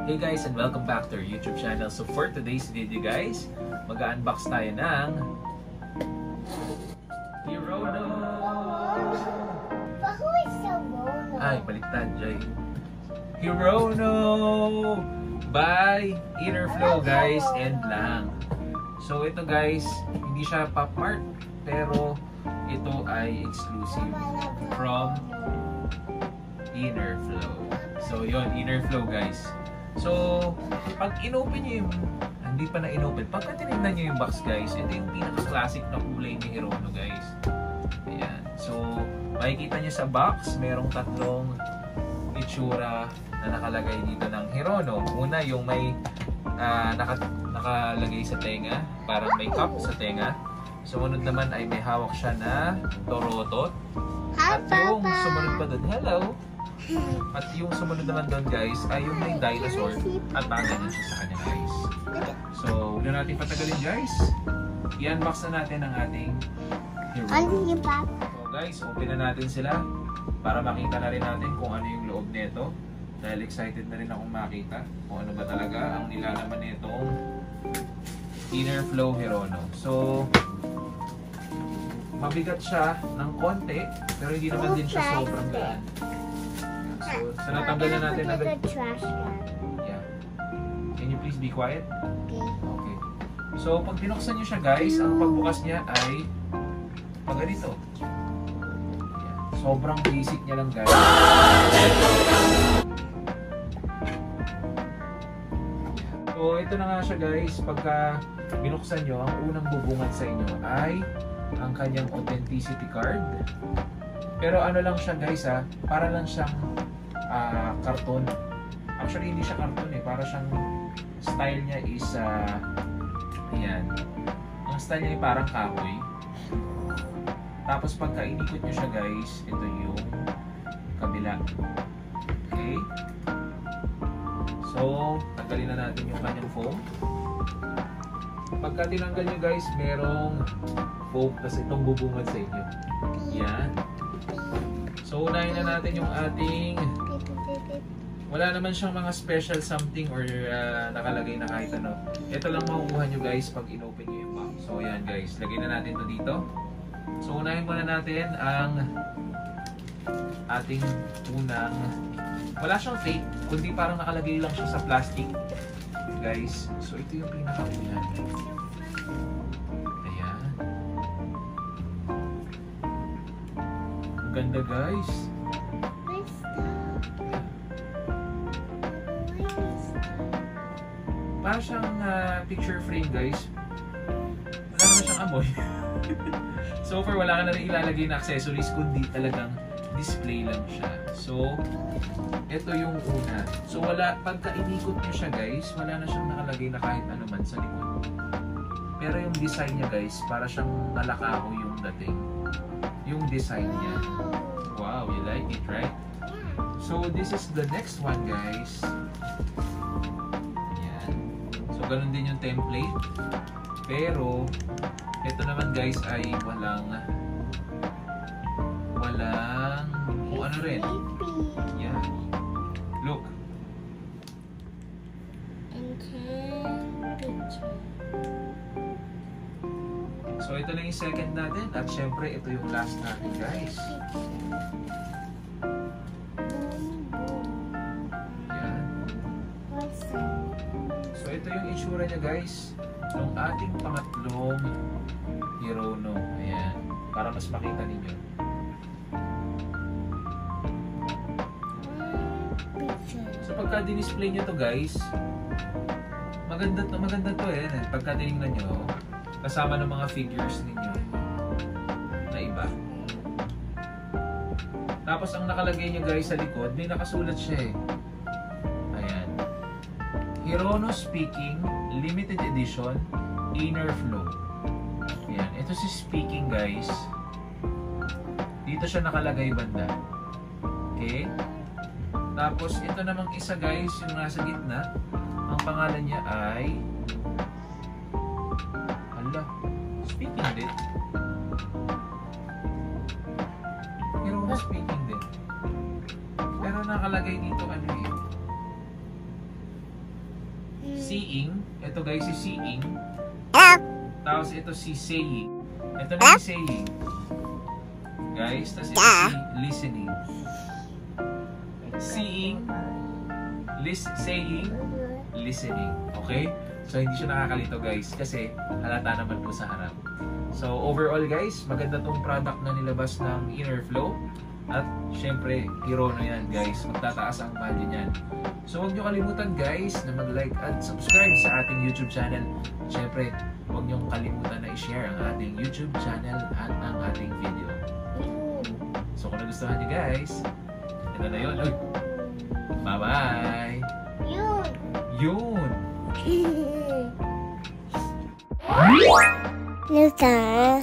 Hey guys, and welcome back to our YouTube channel. So for today's video guys, mag-unbox tayo ng Hirono! Ay, baliktad, Jay. Hirono! By Innerflow guys, and lang. So ito guys, hindi siya Pop Mart, pero ito ay exclusive from Innerflow. So yun, Innerflow guys. So, pag inopen nyo yung, hindi pa na inopen, pagka tinignan nyo yung box guys, ito yung pinaka-classic na kulay ni Hirono guys. Ayan. So, makikita nyo sa box, merong tatlong itsura na nakalagay dito ng Hirono. Una, yung may nakalagay sa tenga, parang may cup sa tenga. Sumunod naman ay may hawak siya na torotot. At yung sumunod pa doon, hello! At yung sumunod naman doon guys ay yung may dinosaur at bagay siya sa kanya guys. So, huwag na natin patagalin guys. I-unbox na natin ang ating Hirono. So guys, open na natin sila para makita na rin natin kung ano yung loob nito. Dahil excited na rin akong makita kung ano ba talaga ang nilalaman nitong Innerflow Hirono. So, mabigat siya ng konti pero hindi naman din siya sobrang gaan. So, natanggal na natin agad. Yeah. Can you please be quiet? Okay. So, pag binuksan nyo siya guys, ang pagbukas niya ay pag ganito. Yeah. Sobrang basic niya lang guys. So, ito na nga siya guys. Pagka binuksan nyo, ang unang bubungan sa inyo ay ang kanyang authenticity card. Pero ano lang siya guys para lang siyang karton. Actually hindi siya karton para siyang style niya is ayan. Ang style niya ay parang kahoy. Tapos pagka inikot niyo siya guys, ito yung kabila. Okay? So, tanggalin na natin yung kanyang foam. Pagka tinanggal niyo guys, merong foam kasi itong bubungad sa inyo. Yan. So, unahin na natin yung ating, wala naman siyang mga special something or nakalagay na kahit ano. Ito lang makukuha nyo guys pag inopen nyo yung box. So, ayan guys, lagay na natin ito dito. So, unahin muna natin ang ating unang, wala siyang tape, kundi parang nakalagay lang siya sa plastic guys. So, ito yung pinaka-una. Ganda guys. Parang siyang picture frame guys. Wala naman siyang amoy. So far wala ka na rin ilalagay na accessories kundi talagang display lang siya. So ito yung una. So wala, pagka inikot niyo siya guys, wala na siyang nakalagay na kahit ano man sa likod. Pero yung design niya guys, para siyang nalakaho yung dating. Yung design niya. Wow, you like it, right? So, this is the next one, guys. Ayan. So, ganun din yung template. Pero, ito naman, guys, ay walang kung ano rin. Yeah. Look. So, ito na yung second natin. At syempre, ito yung last natin, guys. Yan. So, ito yung itsura niya, guys. Yung ating pangatlong Hirono. Ayan. Para mas makita ninyo. So, pagka dinisplay nyo to, guys, maganda to Pagka tinignan nyo, kasama ng mga figures ninyo na iba. Tapos ang nakalagay nyo guys sa likod, may nakasulat siya Ayan. Hirono Speaking Limited Edition Innerflow. Ayan. Ito si Speaking guys. Dito siya nakalagay banda. Okay? Tapos ito namang isa guys, yung nasa gitna. Ang pangalan niya ay Speaking din. Hirono Speaking din. Pero nakalagay dito ano Seeing. Ito guys si seeing. Tapos ito si saying. Ito na si saying. Guys, tapos ito si listening. Seeing, saying, listening. Okay? So, hindi siya nakakalito guys kasi halata naman po sa harap. So, overall guys, maganda tong product na nilabas ng Innerflow. At syempre, Hirono yan guys. Magtataas ang value niyan. So, huwag nyo kalimutan guys na mag-like at subscribe sa ating YouTube channel. Syempre, huwag nyo kalimutan na i-share ang ating YouTube channel at ang ating video. So, kung nagustuhan nyo guys, ito na yun. Bye-bye! Yun! Lusa.